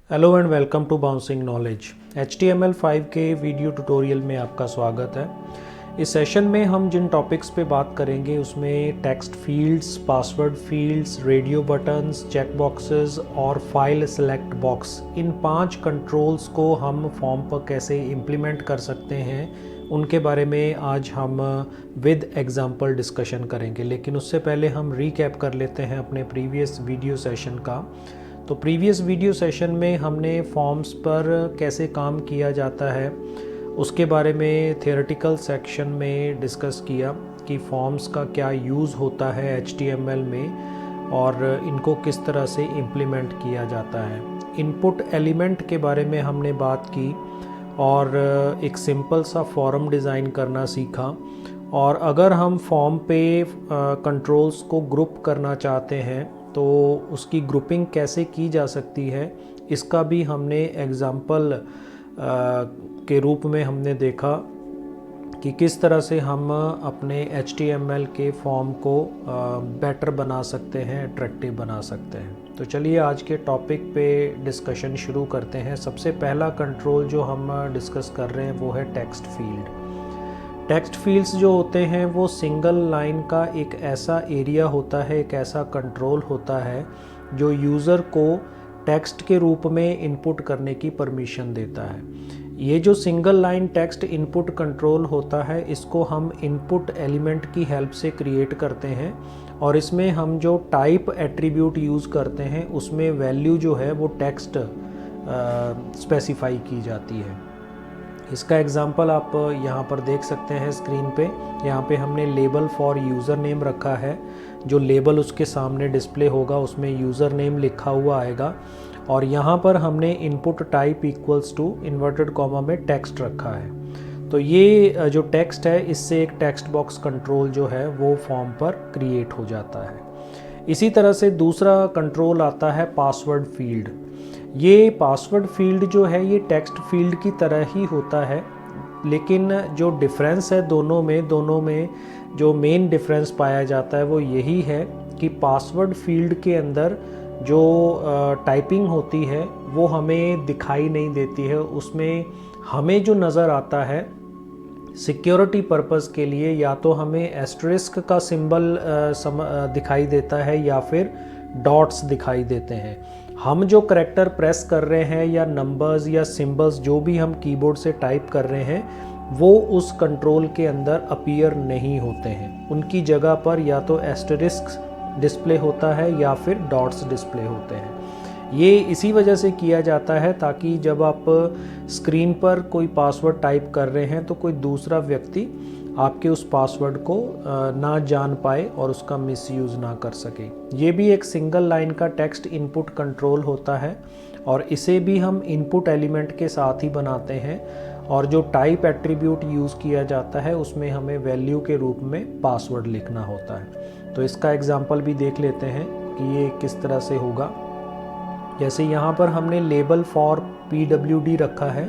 Hello and welcome to bouncing knowledge. HTML5 के video tutorial में आपका स्वागत है। इस सेशन में हम जिन टॉपिक्स पे बात करेंगे उसमें text fields, password fields, radio buttons, check boxes और फाइल सेलेक्ट बॉक्स, इन 5 कंट्रोल्स को हम फॉर्म पर कैसे इम्प्लीमेंट कर सकते हैं उनके बारे में आज हम विद एग्जांपल डिस्कशन करेंगे। लेकिन उससे पहले हम रीकैप कर लेते हैं अपने प्रीवियस वीडियो सेशन का। तो प्रीवियस वीडियो सेशन में हमने फॉर्म्स पर कैसे काम किया जाता है उसके बारे में थियोरेटिकल सेक्शन में डिस्कस किया कि फॉर्म्स का क्या यूज़ होता है HTML में और इनको किस तरह से इम्प्लीमेंट किया जाता है। इनपुट एलिमेंट के बारे में हमने बात की और एक सिंपल सा फॉर्म डिज़ाइन करना सीखा। और अगर हम फॉर्म पे कंट्रोल्स को ग्रुप करना चाहते हैं तो उसकी ग्रुपिंग कैसे की जा सकती है इसका भी हमने एग्ज़ाम्पल के रूप में हमने देखा कि किस तरह से हम अपने HTML के फॉर्म को बेटर बना सकते हैं, अट्रैक्टिव बना सकते हैं। तो चलिए आज के टॉपिक पे डिस्कशन शुरू करते हैं। सबसे पहला कंट्रोल जो हम डिस्कस कर रहे हैं वो है टेक्स्ट फील्ड। टेक्स्ट फील्ड्स जो होते हैं वो सिंगल लाइन का एक ऐसा एरिया होता है, एक ऐसा कंट्रोल होता है जो यूज़र को टेक्स्ट के रूप में इनपुट करने की परमिशन देता है। ये जो single line text input control होता है इसको हम इनपुट एलिमेंट की हेल्प से क्रिएट करते हैं और इसमें हम जो टाइप एट्रीब्यूट यूज़ करते हैं उसमें वैल्यू जो है वो टेक्स्ट स्पेसिफाई की जाती है। इसका एग्जांपल आप यहाँ पर देख सकते हैं स्क्रीन पे। यहाँ पे हमने लेबल फॉर यूज़र नेम रखा है। जो लेबल उसके सामने डिस्प्ले होगा उसमें यूज़र नेम लिखा हुआ आएगा और यहाँ पर हमने input type equals to inverted comma में टेक्स्ट रखा है। तो ये जो टेक्स्ट है इससे एक टेक्स्ट बॉक्स कंट्रोल जो है वो फॉर्म पर क्रिएट हो जाता है। इसी तरह से दूसरा कंट्रोल आता है पासवर्ड फील्ड। ये पासवर्ड फील्ड जो है ये टेक्स्ट फील्ड की तरह ही होता है, लेकिन जो डिफरेंस है दोनों में जो मेन डिफरेंस पाया जाता है वो यही है कि पासवर्ड फील्ड के अंदर जो टाइपिंग होती है वो हमें दिखाई नहीं देती है। उसमें हमें जो नज़र आता है सिक्योरिटी पर्पस के लिए या तो हमें एस्टरिस्क का सिंबल दिखाई देता है या फिर डॉट्स दिखाई देते हैं। हम जो करैक्टर प्रेस कर रहे हैं या नंबर्स या सिंबल्स जो भी हम कीबोर्ड से टाइप कर रहे हैं वो उस कंट्रोल के अंदर अपीयर नहीं होते हैं। उनकी जगह पर या तो एस्टरिस्क डिस्प्ले होता है या फिर डॉट्स डिस्प्ले होते हैं। ये इसी वजह से किया जाता है ताकि जब आप स्क्रीन पर कोई पासवर्ड टाइप कर रहे हैं तो कोई दूसरा व्यक्ति आपके उस पासवर्ड को ना जान पाए और उसका मिसयूज़ ना कर सके। ये भी एक सिंगल लाइन का टेक्स्ट इनपुट कंट्रोल होता है और इसे भी हम इनपुट एलिमेंट के साथ ही बनाते हैं और जो टाइप एट्रीब्यूट यूज़ किया जाता है उसमें हमें वैल्यू के रूप में पासवर्ड लिखना होता है। तो इसका एग्जांपल भी देख लेते हैं कि ये किस तरह से होगा। जैसे यहाँ पर हमने लेबल फॉर PWD रखा है,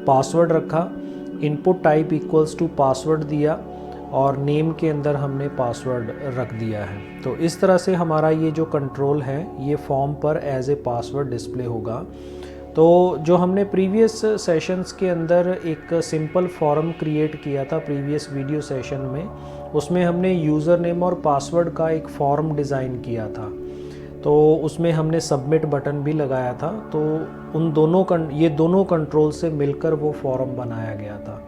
पासवर्ड रखा, input type equals to password दिया और नेम के अंदर हमने पासवर्ड रख दिया है। तो इस तरह से हमारा ये जो कंट्रोल है ये फॉर्म पर एज ए पासवर्ड डिस्प्ले होगा। तो जो हमने प्रीवियस सेशंस के अंदर एक सिंपल फॉर्म क्रिएट किया था प्रीवियस वीडियो सेशन में, उसमें हमने यूज़र नेम और पासवर्ड का एक फॉर्म डिज़ाइन किया था। तो उसमें हमने सबमिट बटन भी लगाया था। तो ये दोनों कंट्रोल से मिलकर वो फॉर्म बनाया गया था।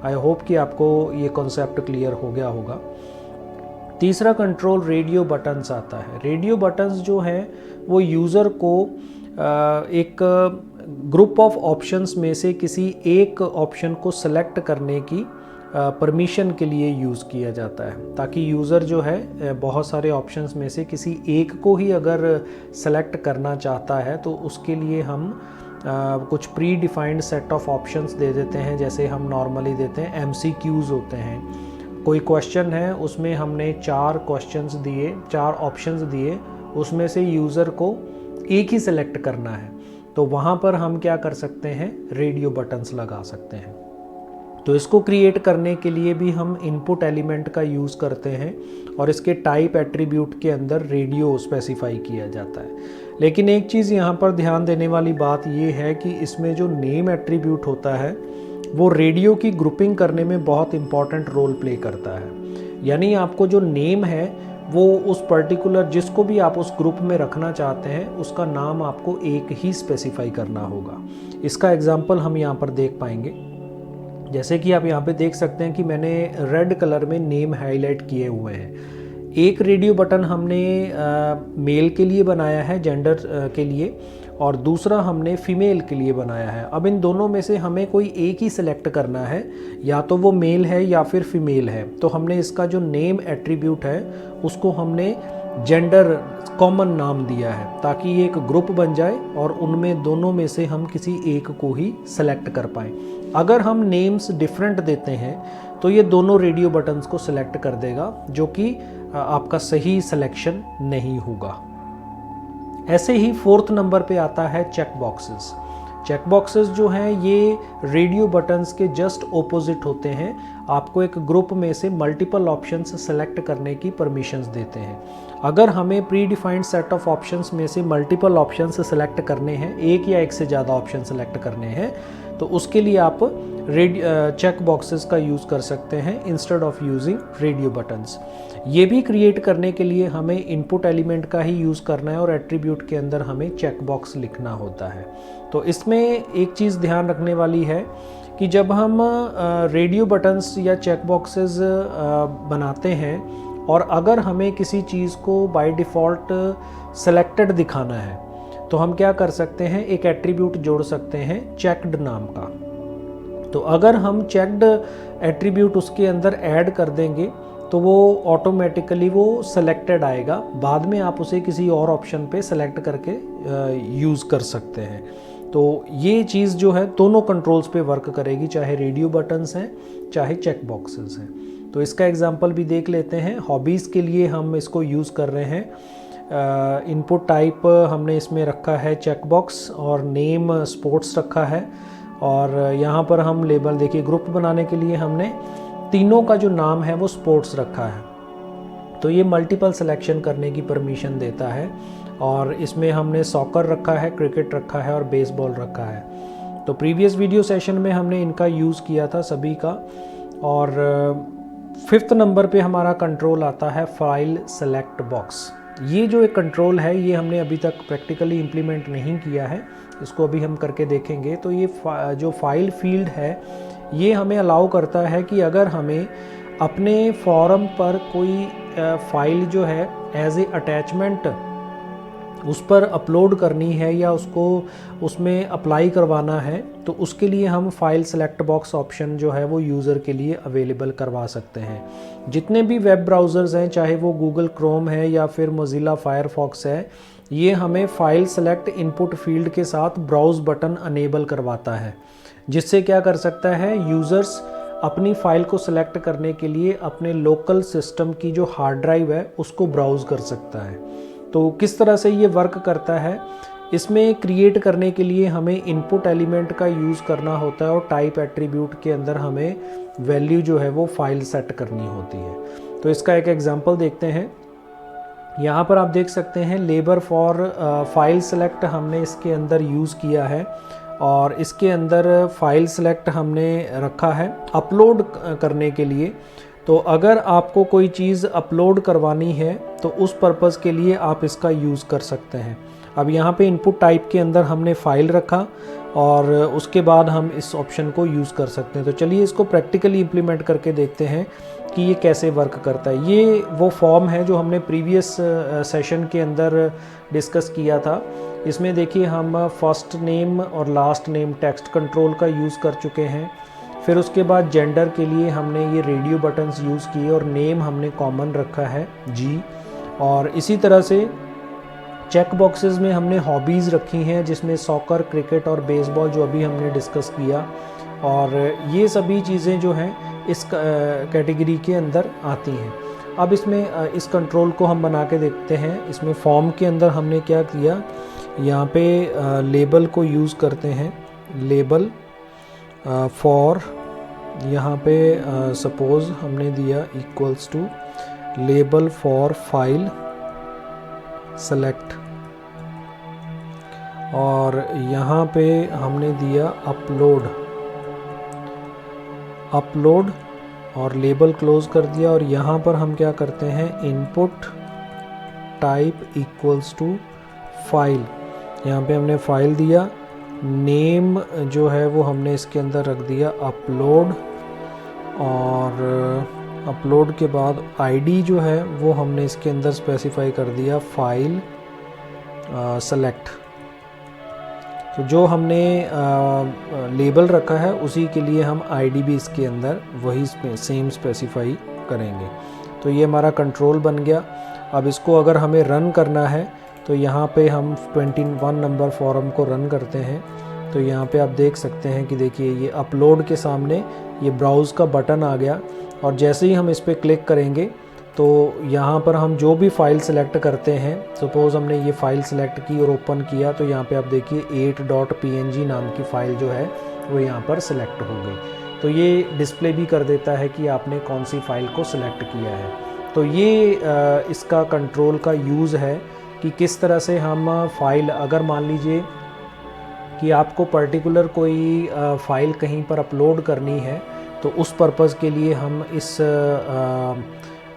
आई होप कि आपको ये कॉन्सेप्ट क्लियर हो गया होगा। तीसरा कंट्रोल रेडियो बटन्स आता है। रेडियो बटन्स जो हैं वो यूज़र को एक ग्रुप ऑफ ऑप्शंस में से किसी एक ऑप्शन को सेलेक्ट करने की परमिशन के लिए यूज़ किया जाता है, ताकि यूज़र जो है बहुत सारे ऑप्शंस में से किसी एक को ही अगर सेलेक्ट करना चाहता है तो उसके लिए हम कुछ predefined set of options दे देते हैं। जैसे हम नॉर्मली देते हैं MCQs होते हैं। कोई क्वेश्चन है उसमें हमने 4 ऑप्शंस दिए, उसमें से यूज़र को एक ही सेलेक्ट करना है। तो वहाँ पर हम क्या कर सकते हैं, रेडियो बटन्स लगा सकते हैं। तो इसको क्रिएट करने के लिए भी हम इनपुट एलिमेंट का यूज़ करते हैं और इसके टाइप एट्रीब्यूट के अंदर रेडियो स्पेसिफाई किया जाता है। लेकिन एक चीज़ यहाँ पर ध्यान देने वाली बात ये है कि इसमें जो नेम एट्रीब्यूट होता है वो रेडियो की ग्रुपिंग करने में बहुत इंपॉर्टेंट रोल प्ले करता है। यानी आपको जो नेम है वो उस पर्टिकुलर जिसको भी आप उस ग्रुप में रखना चाहते हैं उसका नाम आपको एक ही स्पेसिफाई करना होगा। इसका एग्जांपल हम यहाँ पर देख पाएंगे। जैसे कि आप यहाँ पे देख सकते हैं कि मैंने रेड कलर में नेम हाईलाइट किए हुए हैं। एक रेडियो बटन हमने मेल के लिए बनाया है, जेंडर के लिए, और दूसरा हमने फीमेल के लिए बनाया है। अब इन दोनों में से हमें कोई एक ही सिलेक्ट करना है, या तो वो मेल है या फिर फीमेल है। तो हमने इसका जो नेम एट्रीब्यूट है उसको हमने जेंडर कॉमन नाम दिया है, ताकि ये एक ग्रुप बन जाए और उनमें दोनों में से हम किसी एक को ही सेलेक्ट कर पाएँ। अगर हम नेम्स डिफरेंट देते हैं तो ये दोनों रेडियो बटन्स को सिलेक्ट कर देगा, जो कि आपका सही सिलेक्शन नहीं होगा। ऐसे ही 4th नंबर पे आता है चेक बॉक्सेस। चेक बॉक्सेस जो हैं ये रेडियो बटन्स के जस्ट ऑपोजिट होते हैं। आपको एक ग्रुप में से मल्टीपल ऑप्शंस सेलेक्ट करने की परमिशंस देते हैं। अगर हमें pre defined set of options में से मल्टीपल ऑप्शंस सेलेक्ट करने हैं, एक या एक से ज़्यादा ऑप्शन सेलेक्ट करने हैं, तो उसके लिए आप चेक बॉक्सेस का यूज़ कर सकते हैं instead of using radio buttons. ये भी क्रिएट करने के लिए हमें इनपुट एलिमेंट का ही यूज़ करना है और एट्रीब्यूट के अंदर हमें चेक बॉक्स लिखना होता है। तो इसमें एक चीज़ ध्यान रखने वाली है कि जब हम रेडियो बटन्स या चेक बॉक्सेस बनाते हैं और अगर हमें किसी चीज़ को बाय डिफ़ॉल्ट सेलेक्टेड दिखाना है, तो हम क्या कर सकते हैं, एक एट्रीब्यूट जोड़ सकते हैं चेक्ड नाम का। तो अगर हम चेक्ड एट्रीब्यूट उसके अंदर ऐड कर देंगे तो वो ऑटोमेटिकली वो सेलेक्टेड आएगा। बाद में आप उसे किसी और ऑप्शन पे सेलेक्ट करके यूज़ कर सकते हैं। तो ये चीज़ जो है दोनों कंट्रोल्स पे वर्क करेगी, चाहे रेडियो बटन्स हैं चाहे चेक बॉक्सेस हैं। तो इसका एग्जांपल भी देख लेते हैं। हॉबीज़ के लिए हम इसको यूज़ कर रहे हैं। इनपुट टाइप हमने इसमें रखा है चेक बॉक्स और नेम स्पोर्ट्स रखा है। और यहाँ पर हम लेबल देखिए, ग्रुप बनाने के लिए हमने तीनों का जो नाम है वो स्पोर्ट्स रखा है। तो ये मल्टीपल सिलेक्शन करने की परमिशन देता है। और इसमें हमने सॉकर रखा है, क्रिकेट रखा है और बेसबॉल रखा है। तो प्रीवियस वीडियो सेशन में हमने इनका यूज़ किया था सभी का। और 5th नंबर पे हमारा कंट्रोल आता है फाइल सेलेक्ट बॉक्स। ये जो एक कंट्रोल है ये हमने अभी तक प्रैक्टिकली इम्प्लीमेंट नहीं किया है, इसको अभी हम करके देखेंगे। तो ये जो फाइल फील्ड है ये हमें अलाउ करता है कि अगर हमें अपने फॉर्म पर कोई फाइल जो है एज ए अटैचमेंट उस पर अपलोड करनी है या उसको उसमें अप्लाई करवाना है, तो उसके लिए हम फाइल सेलेक्ट बॉक्स ऑप्शन जो है वो यूज़र के लिए अवेलेबल करवा सकते हैं। जितने भी वेब ब्राउज़र्स हैं, चाहे वो गूगल क्रोम है या फिर मोज़िला फायरफॉक्स है, ये हमें फाइल सेलेक्ट इनपुट फील्ड के साथ ब्राउज़ बटन अनेबल करवाता है, जिससे क्या कर सकता है, यूज़र्स अपनी फ़ाइल को सिलेक्ट करने के लिए अपने लोकल सिस्टम की जो हार्ड ड्राइव है उसको ब्राउज़ कर सकता है। तो किस तरह से ये वर्क करता है, इसमें क्रिएट करने के लिए हमें इनपुट एलिमेंट का यूज़ करना होता है और टाइप एट्रीब्यूट के अंदर हमें वैल्यू जो है वो फाइल सेट करनी होती है। तो इसका एक एग्जांपल देखते हैं। यहाँ पर आप देख सकते हैं लेबर फॉर फाइल सेलेक्ट हमने इसके अंदर यूज़ किया है और इसके अंदर फाइल सेलेक्ट हमने रखा है अपलोड करने के लिए। तो अगर आपको कोई चीज़ अपलोड करवानी है तो उस पर्पज़ के लिए आप इसका यूज़ कर सकते हैं। अब यहाँ पे इनपुट टाइप के अंदर हमने फ़ाइल रखा और उसके बाद हम इस ऑप्शन को यूज़ कर सकते हैं। तो चलिए इसको प्रैक्टिकली इम्प्लीमेंट करके देखते हैं कि ये कैसे वर्क करता है। ये वो फॉर्म है जो हमने प्रीवियस सेशन के अंदर डिस्कस किया था। इसमें देखिए हम फर्स्ट नेम और लास्ट नेम टेक्स्ट कंट्रोल का यूज़ कर चुके हैं। फिर उसके बाद जेंडर के लिए हमने ये रेडियो बटन्स यूज़ किए और नेम हमने कॉमन रखा है जी। और इसी तरह से चेक बॉक्सेस में हमने हॉबीज़ रखी हैं, जिसमें सॉकर, क्रिकेट और बेसबॉल जो अभी हमने डिस्कस किया। और ये सभी चीज़ें जो हैं इस कैटेगरी के अंदर आती हैं। अब इसमें इस कंट्रोल को हम बना के देखते हैं। इसमें फॉर्म के अंदर हमने क्या किया, यहाँ पे लेबल को यूज़ करते हैं, लेबल फॉर, यहाँ पे सपोज़ हमने दिया equals to label for file select और यहाँ पे हमने दिया अपलोड और लेबल क्लोज कर दिया। और यहाँ पर हम क्या करते हैं, input type equals to file, यहाँ पे हमने फाइल दिया, नेम जो है वो हमने इसके अंदर रख दिया अपलोड, और अपलोड के बाद आईडी जो है वो हमने इसके अंदर स्पेसिफाई कर दिया फाइल सेलेक्ट। तो जो हमने लेबल रखा है उसी के लिए हम आईडी भी इसके अंदर वही सेम स्पेसिफाई करेंगे। तो ये हमारा कंट्रोल बन गया। अब इसको अगर हमें रन करना है तो यहाँ पे हम 21 नंबर फॉर्म को रन करते हैं। तो यहाँ पे आप देख सकते हैं कि देखिए ये अपलोड के सामने ये ब्राउज़ का बटन आ गया, और जैसे ही हम इस पर क्लिक करेंगे तो यहाँ पर हम जो भी फ़ाइल सेलेक्ट करते हैं, सपोज़ हमने ये फ़ाइल सेलेक्ट की और ओपन किया, तो यहाँ पे आप देखिए 8.png नाम की फ़ाइल जो है वो यहाँ पर सेलेक्ट हो गई। तो ये डिस्प्ले भी कर देता है कि आपने कौन सी फ़ाइल को सिलेक्ट किया है। तो ये इसका कंट्रोल का यूज़ है कि किस तरह से हम फ़ाइल, अगर मान लीजिए कि आपको पर्टिकुलर कोई फ़ाइल कहीं पर अपलोड करनी है, तो उस पर्पज़ के लिए हम इस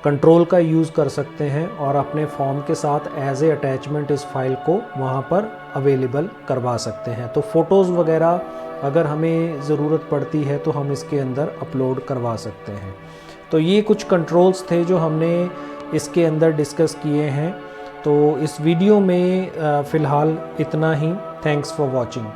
कंट्रोल का यूज़ कर सकते हैं और अपने फॉर्म के साथ एज ए अटैचमेंट इस फाइल को वहाँ पर अवेलेबल करवा सकते हैं। तो फ़ोटोज़ वगैरह अगर हमें ज़रूरत पड़ती है तो हम इसके अंदर अपलोड करवा सकते हैं। तो ये कुछ कंट्रोल्स थे जो हमने इसके अंदर डिस्कस किए हैं। तो इस वीडियो में फ़िलहाल इतना ही। Thanks for watching.